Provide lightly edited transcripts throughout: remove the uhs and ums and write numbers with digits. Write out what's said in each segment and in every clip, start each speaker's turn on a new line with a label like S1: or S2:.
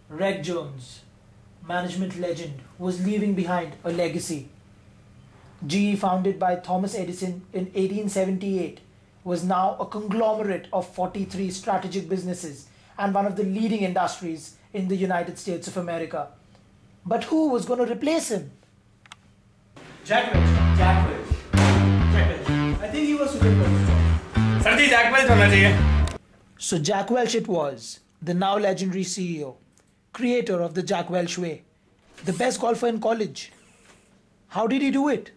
S1: Reg Jones, management legend, was leaving behind a legacy. GE, founded by Thomas Edison in 1878, was now a conglomerate of 43 strategic businesses and one of the leading industries in the United States of America. But who was going to replace him?
S2: Jack Welch.
S3: Jack Welch.
S2: Jack Welch. I think he was suited for this job.
S3: Sir, Jack Welch होना चाहिए.
S1: So Jack Welch it was, the now legendary CEO, creator of the Jack Welch way, the best golfer in college. How did he do it?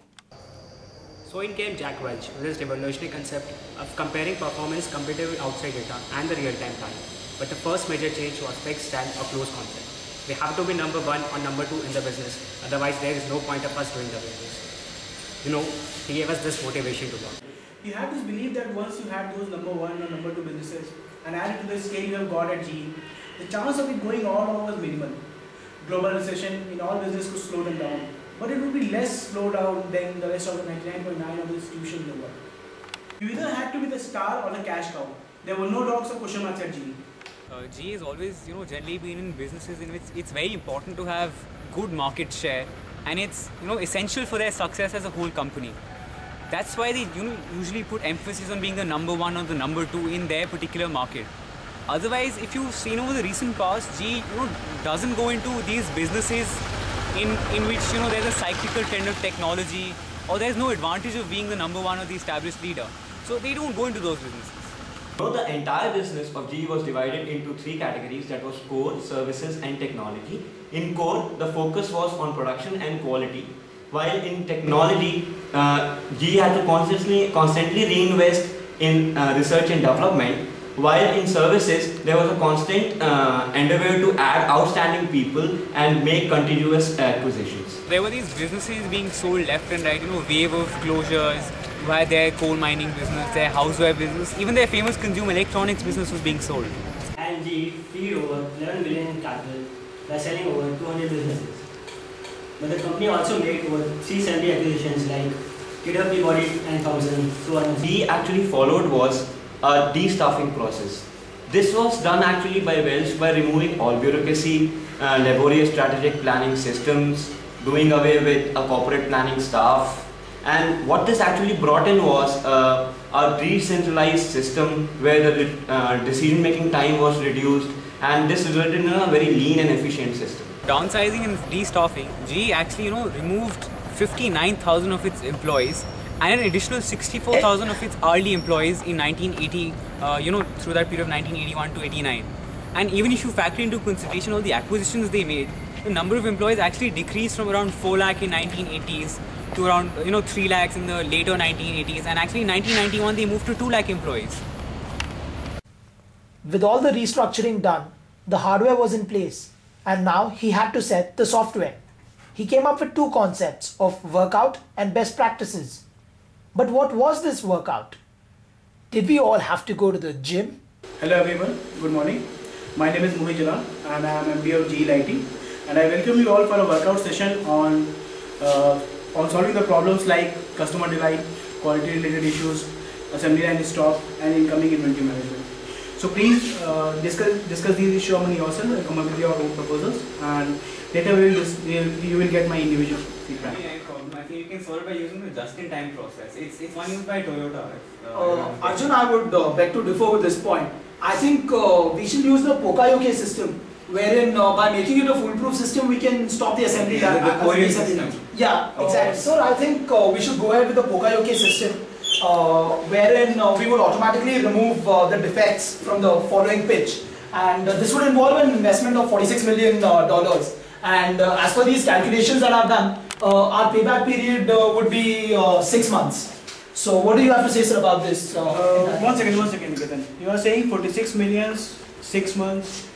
S4: So in came Jack Welch with his revolutionary concept of comparing performance compared with outside data and the real-time time. But the first major change was fixed stand or close concept. We have to be number one or number two in the business, otherwise there is no point of us doing the business. You know, he gave us this motivation to work.
S2: You have this belief that once you have those number one or number two businesses and add it to the scale you have got at GE, the chance of it going all over was minimal. Global recession in all business could slow them down, but it would be less slow down than the rest of the 99.9 of the institutions in the world. You either had to be the star or the cash cow. There were no dogs or question marks at GE.
S5: GE has always, generally been in businesses in which it's very important to have good market share, and it's, essential for their success as a whole company. That's why they, usually put emphasis on being the number one or the number two in their particular market. Otherwise, if you've seen over the recent past, GE, doesn't go into these businesses in which, there's a cyclical trend of technology, or there's no advantage of being the number one or the established leader. So they don't go into those businesses.
S3: So the entire business of GE was divided into three categories, that was core, services and technology. In core, the focus was on production and quality, while in technology, GE had to constantly reinvest in research and development, while in services, there was a constant endeavor to add outstanding people and make continuous acquisitions.
S5: There were these businesses being sold left and right, wave of closures, via their coal mining business, their houseware business, even their famous consumer electronics business was being sold.
S6: And GE freed over 11 billion in capital by selling over 200 businesses. But the company also made over 370 acquisitions like KW Body and Thompson, so on.
S3: GE actually followed was a de-staffing process. This was done actually by Welch by removing all bureaucracy, laborious strategic planning systems, doing away with a corporate planning staff. And what this actually brought in was a decentralized system where the decision-making time was reduced, and this resulted in a very lean and efficient system.
S5: Downsizing and de-staffing, GE actually, removed 59,000 of its employees and an additional 64,000 of its hourly employees in 1980, through that period of 1981 to 89. And even if you factor into consideration all the acquisitions they made, the number of employees actually decreased from around 4 lakh in 1980s to around 3 lakhs in the later 1980s, and actually in 1991 they moved to 2 lakh employees.
S1: With all the restructuring done, the hardware was in place, and now he had to set the software. He came up with two concepts of workout and best practices. But what was this workout? Did we all have to go to the gym?
S2: Hello everyone, good morning. My name is Mohit Jalan and I am MD of GE Lighting, and I welcome you all for a workout session on solving the problems like customer delight, quality related issues, assembly line stock and incoming inventory management. So please discuss these issues among yourself and come up with your own proposals, and later you will get my individual feedback.
S5: I think you can solve it by using the just-in-time process. It's one used by Toyota.
S7: Arjun, I would beg to differ with this point. I think we should use the Pokayoke system, wherein by making it a foolproof system, we can stop the assembly line. Yeah, exactly. So I think we should go ahead with the Pokayoke system, wherein we would automatically remove the defects from the following pitch, and this would involve an investment of $46 million. And as per these calculations that I've done, our payback period would be 6 months. So what do you have to say, sir, about this?
S2: One second, Nikatan. You are saying 46 million, 6 months.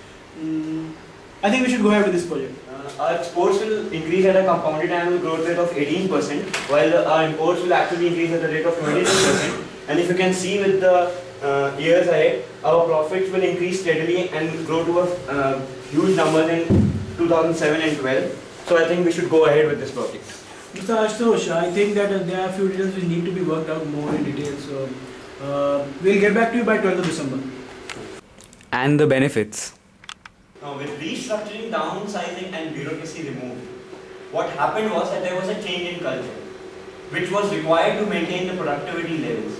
S2: I think we should go ahead with this project.
S3: Our exports will increase at a compounded annual growth rate of 18%, while our imports will actually increase at a rate of 22%. And if you can see with the years ahead, our profits will increase steadily and grow to a huge number in 2007 and 12. So I think we should go ahead with this project.
S2: Mr. Ashutosh, I think that there are a few details which need to be worked out more in detail. So we'll get back to you by 12th of December.
S5: And the benefits.
S3: Now, with restructuring, downsizing and bureaucracy removed, what happened was that there was a change in culture, which was required to maintain the productivity levels.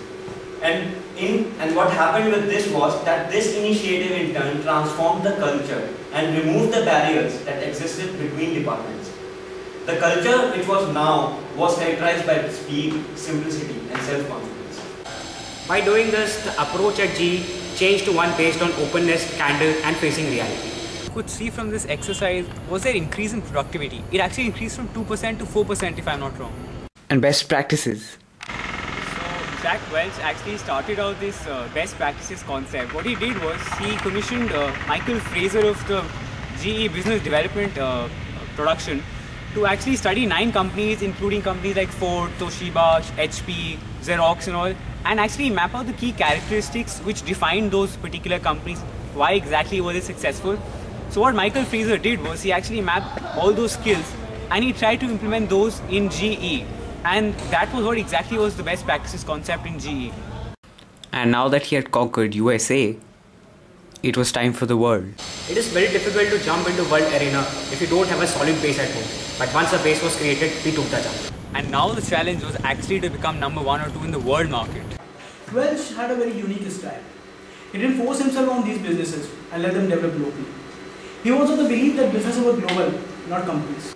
S3: And what happened with this was that this initiative in turn transformed the culture and removed the barriers that existed between departments. The culture which was now was characterized by speed, simplicity and self-confidence.
S4: By doing this, the approach at GE changed to one based on openness, candor and facing reality.
S5: Could see from this exercise was there increase in productivity. It actually increased from 2% to 4% if I'm not wrong.
S8: And best practices.
S5: So Jack Welch actually started out this best practices concept. What he did was he commissioned Michael Fraser of the GE business development production to actually study 9 companies, including companies like Ford, Toshiba, HP, Xerox and all, and actually map out the key characteristics which define those particular companies. Why exactly were they successful? So what Michael Fraser did was he actually mapped all those skills and he tried to implement those in GE. And that was what exactly was the best practices concept in GE.
S8: And now that he had conquered USA, it was time for the world.
S4: It is very difficult to jump into world arena if you don't have a solid base at home. But once a base was created, we took the jump.
S5: And now the challenge was actually to become number 1 or 2 in the world market.
S2: Welch had a very unique style. He didn't force himself on these businesses and let them develop locally. He was of the belief that businesses were global, not companies.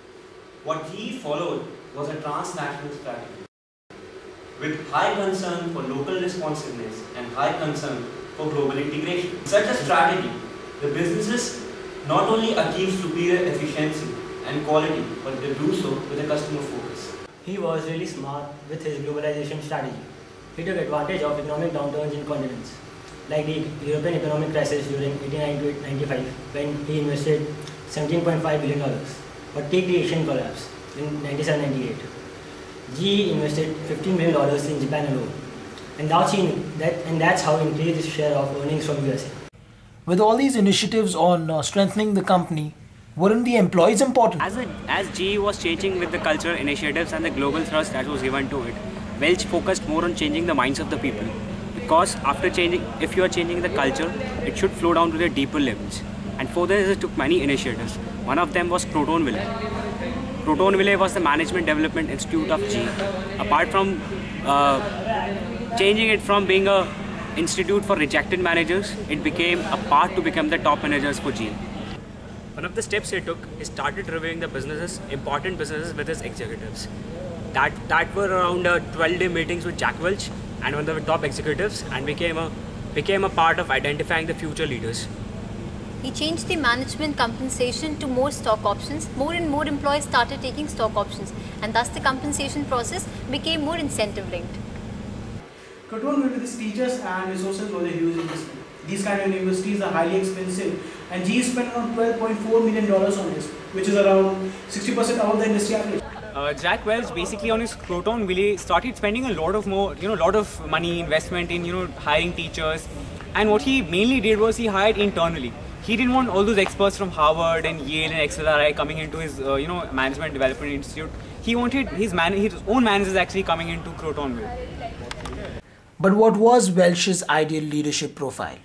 S3: What he followed was a transnational strategy with high concern for local responsiveness and high concern for global integration. In such a strategy, the businesses not only achieve superior efficiency and quality, but they do so with a customer focus.
S6: He was really smart with his globalization strategy. He took advantage of economic downturns in continents, like the European economic crisis during 1895 when he invested $17.5 billion, or take the Asian collapse in 97-98. GE invested $15 million in Japan alone, and that's how he increased his share of earnings from USA.
S1: With all these initiatives on strengthening the company, weren't the employees important?
S4: As GE was changing with the cultural initiatives and the global thrust that was given to it, Welch focused more on changing the minds of the people. Because if you are changing the culture, it should flow down to the deeper levels. And for this, it took many initiatives. One of them was Crotonville. Crotonville was the Management Development Institute of GE. Apart from changing it from being an institute for rejected managers, it became a part to become the top managers for GE. One of the steps he took is started reviewing the important businesses with his executives. That were around 12-day meetings with Jack Welch and one of the top executives, and became a part of identifying the future leaders.
S9: He changed the management compensation to more stock options. More and more employees started taking stock options, and thus the compensation process became more incentive linked.
S2: Crotonville with its teachers and resources was a huge investment. These kind of universities are highly expensive, and GE spent around $12.4 million on this, which is around 60% of the industry average.
S5: Jack Welch basically on his Crotonville started spending a lot of money, investment in hiring teachers, and what he mainly did was he hired internally. He didn't want all those experts from Harvard and Yale and XLRI coming into his Management Development Institute. He wanted his own managers actually coming into Crotonville.
S1: But what was Welch's ideal leadership profile?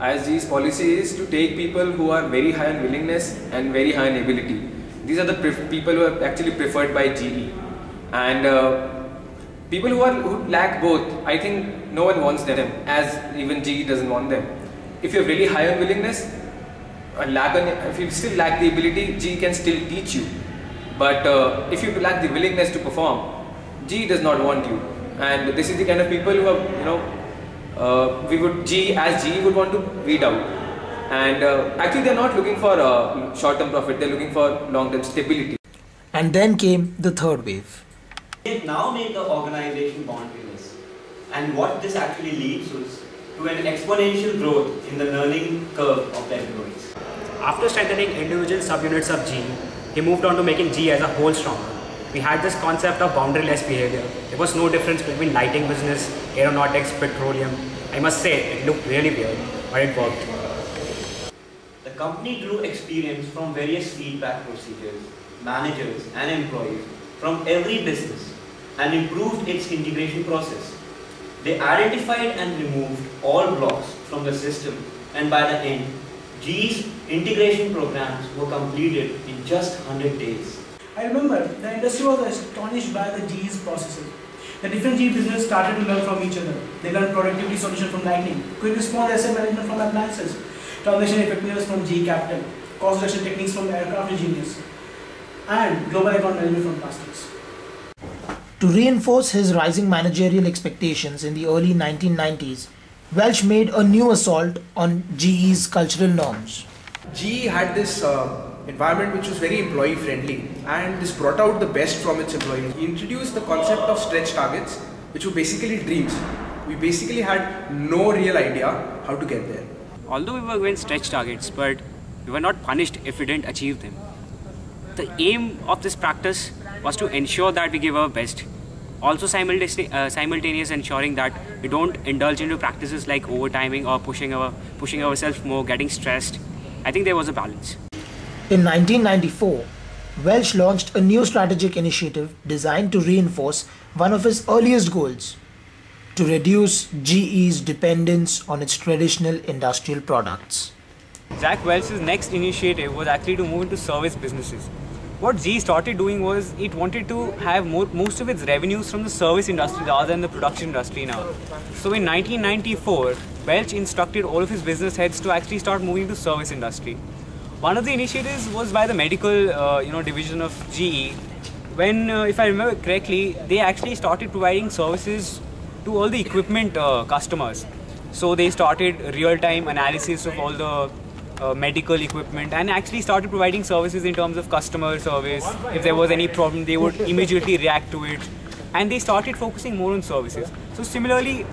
S10: As GE's policy is to take people who are very high in willingness and very high in ability. These are the people who are actually preferred by GE. And people who lack both, I think no one wants them, as even GE doesn't want them. If you're really high on willingness, if you still lack the ability, GE can still teach you. But if you lack the willingness to perform, GE does not want you. And this is the kind of people who are, GE would want to weed out. And actually they're not looking for short-term profit, they're looking for long-term stability.
S1: And then came the third wave.
S3: It now made the organization boundaryless. And what this actually leads to an exponential growth in the learning curve of the employees.
S4: After strengthening individual subunits of GE, he moved on to making GE as a whole stronger. We had this concept of boundaryless behavior. There was no difference between lighting business, aeronautics, petroleum. I must say, it looked really weird, but it worked.
S3: The company drew experience from various feedback procedures, managers and employees from every business and improved its integration process. They identified and removed all blocks from the system, and by the end, GE's integration programs were completed in just 100 days.
S2: I remember the industry was astonished by the GE's processes. The different GE businesses started to learn from each other. They learned productivity solution from lighting, quick response asset management from appliances, transaction effectiveness from GE Capital, cost reduction techniques from aircraft engineers, and global account management from plastics.
S1: To reinforce his rising managerial expectations in the early 1990s, Welch made a new assault on GE's cultural norms.
S11: GE had this environment which was very employee friendly, and this brought out the best from its employees. He introduced the concept of stretch targets, which were basically dreams. We basically had no real idea how to get there.
S5: Although we were given stretch targets, but we were not punished if we didn't achieve them. The aim of this practice was to ensure that we give our best. Also simultaneous ensuring that we don't indulge into practices like overtiming or pushing ourselves more, getting stressed. I think there was a balance.
S1: In 1994, Welch launched a new strategic initiative designed to reinforce one of his earliest goals: to reduce GE's dependence on its traditional industrial products.
S5: Jack Welch's next initiative was actually to move into service businesses. What GE started doing was it wanted to have most of its revenues from the service industry rather than the production industry now. So in 1994, Welch instructed all of his business heads to actually start moving to service industry. One of the initiatives was by the medical division of GE, when, if I remember correctly, they actually started providing services to all the equipment customers. So they started real-time analysis of all the medical equipment and actually started providing services in terms of customer service. If there was any problem, they would immediately react to it, and they started focusing more on services. So similarly,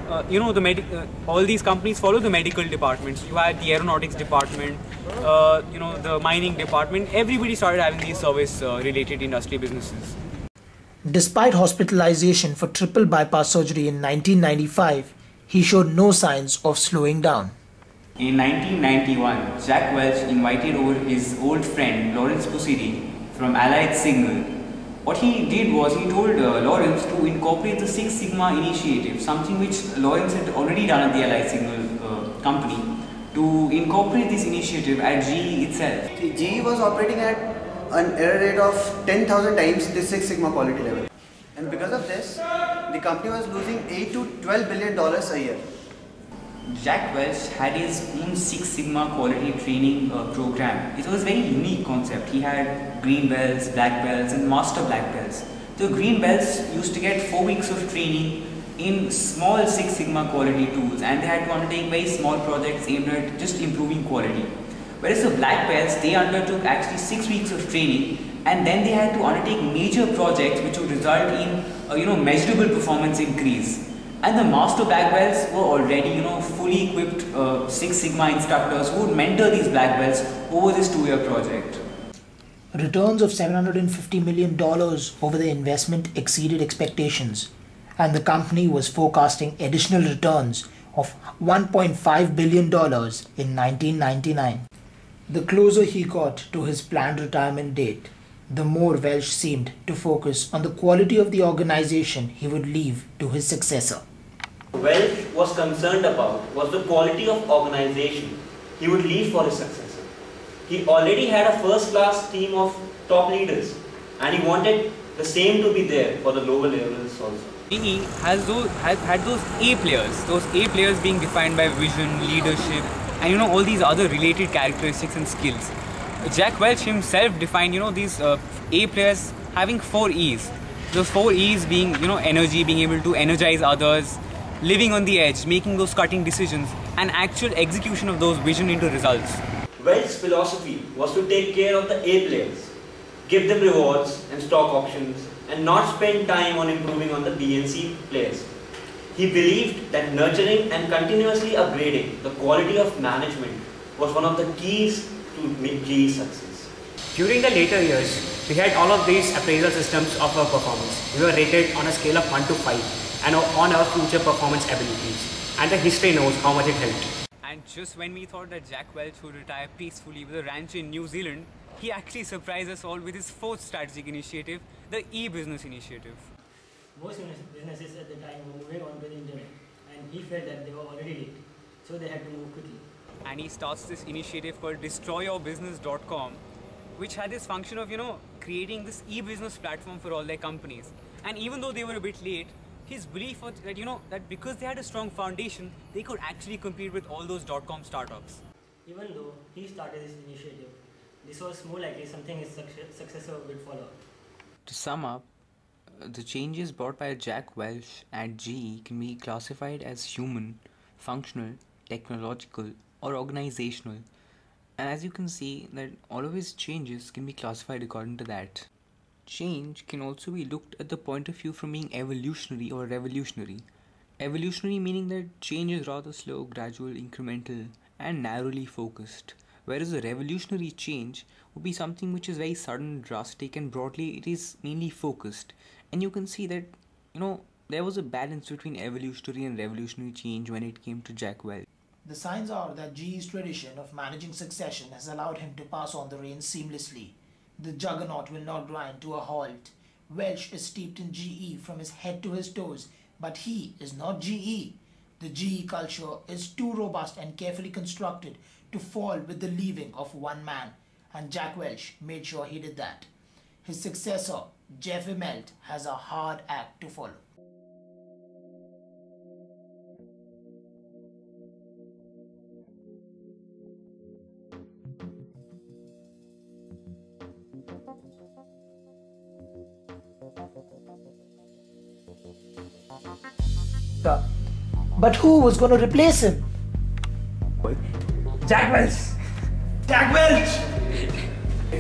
S5: all these companies follow the medical departments. You had the aeronautics department, the mining department. Everybody started having these service-related industry businesses.
S1: Despite hospitalization for triple bypass surgery in 1995, he showed no signs of slowing down.
S8: In 1991, Jack Welch invited over his old friend Lawrence Pusiri from Allied Signal. What he did was he told Lawrence to incorporate the Six Sigma initiative, something which Lawrence had already done at the Allied Signal company, to incorporate this initiative at GE itself.
S12: GE was operating at an error rate of 10,000 times the Six Sigma quality level. And because of this, the company was losing $8 to $12 billion a year.
S8: Jack Welch had his own Six Sigma quality training program. It was a very unique concept. He had green belts, black belts and master black belts. The green belts used to get 4 weeks of training in small Six Sigma quality tools, and they had to undertake very small projects aimed at just improving quality. Whereas the black belts, they undertook actually 6 weeks of training, and then they had to undertake major projects which would result in measurable performance increase. And the master black belts were already fully equipped Six Sigma instructors who would mentor these black belts over this 2-year project.
S1: Returns of $750 million over the investment exceeded expectations, and the company was forecasting additional returns of $1.5 billion in 1999. The closer he got to his planned retirement date, the more Welch seemed to focus on the quality of the organization he would leave to his successor.
S3: Welch was concerned about was the quality of organization he would leave for his successor. He already had a first-class team of top leaders, and he wanted the same to be there for the lower levels also.
S5: GE had those A players being defined by vision, leadership, and all these other related characteristics and skills. Jack Welch himself defined these A players having 4 E's. Those 4 E's being energy, being able to energize others, living on the edge, making those cutting decisions, and actual execution of those vision into results.
S3: Welch's philosophy was to take care of the A players, give them rewards and stock options, and not spend time on improving on the B and C players. He believed that nurturing and continuously upgrading the quality of management was one of the keys to GE's success.
S4: During the later years, we had all of these appraisal systems of our performance. We were rated on a scale of 1 to 5 and on our future performance abilities. And the history knows how much it helped.
S5: And just when we thought that Jack Welch would retire peacefully with a ranch in New Zealand, he actually surprised us all with his fourth strategic initiative, the e-business initiative.
S6: Most businesses at the time were moving on to the internet, and he felt that they were already late, so they had to move quickly.
S5: And he starts this initiative called destroyyourbusiness.com, which had this function of, creating this e-business platform for all their companies. And even though they were a bit late, his belief was that, that because they had a strong foundation, they could actually compete with all those .com startups.
S6: Even though he started this initiative, this was more likely something his successor would follow.
S8: To sum up, the changes brought by Jack Welch at GE can be classified as human, functional, technological, or organizational. And as you can see, that all of his changes can be classified according to that. Change can also be looked at the point of view from being evolutionary or revolutionary. Evolutionary meaning that change is rather slow, gradual, incremental, and narrowly focused. Whereas a revolutionary change would be something which is very sudden, drastic, and broadly it is mainly focused. And you can see that, there was a balance between evolutionary and revolutionary change when it came to Jack Welch.
S1: The signs are that GE's tradition of managing succession has allowed him to pass on the reins seamlessly. The juggernaut will not grind to a halt. Welch is steeped in GE from his head to his toes, but he is not GE. The GE culture is too robust and carefully constructed to fall with the leaving of one man, and Jack Welch made sure he did that. His successor, Jeff Immelt, has a hard act to follow. But who was going to replace him?
S2: Jack Welch! Jack Welch!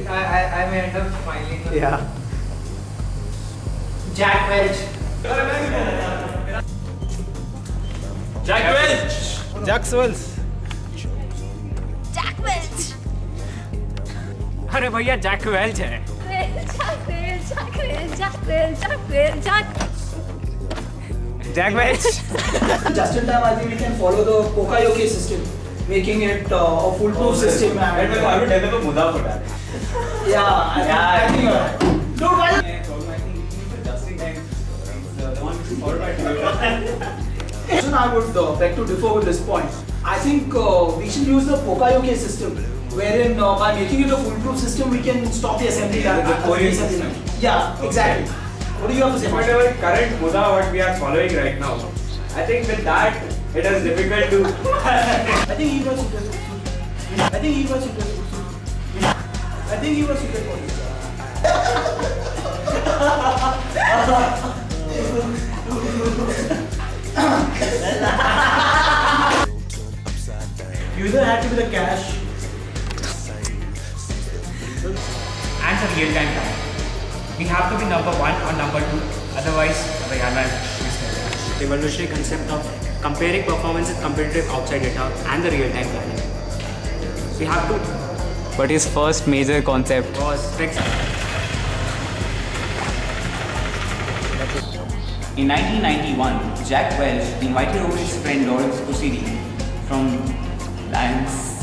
S13: I may end up smiling.
S2: Yeah.
S1: Jack Welch.
S2: Jack Welch!
S5: Jack Welch.
S9: Jack Welch.
S5: अरे भैया Jack Welch है.
S9: Jack Welch.
S7: Just in time, I think we can follow the Pokayoke system, making it a foolproof system.
S3: I will develop a muda for that.
S7: Yeah, I think you're right. Dude, why?
S3: I think Justin the one who followed by Toyota.
S7: I would beg to differ with this point. I think we should use the Pokayoke system, wherein by making it a foolproof system, we can stop the assembly line. Yeah, exactly. What do you have to say?
S10: Whatever current muda what we are following right now, I think with that it is difficult to.
S7: I think he was suited. I think he was suited. I think he was suited for this.
S2: You either had to be the cash
S4: and the real-time time. We have to be number one or number two, otherwise the revolutionary concept of comparing performance with competitive outside data and the real-time planning. We have to.
S5: But his first major concept
S4: Was fixed.
S8: In 1991, Jack Welch invited over his friend Lawrence Kusiri from Lions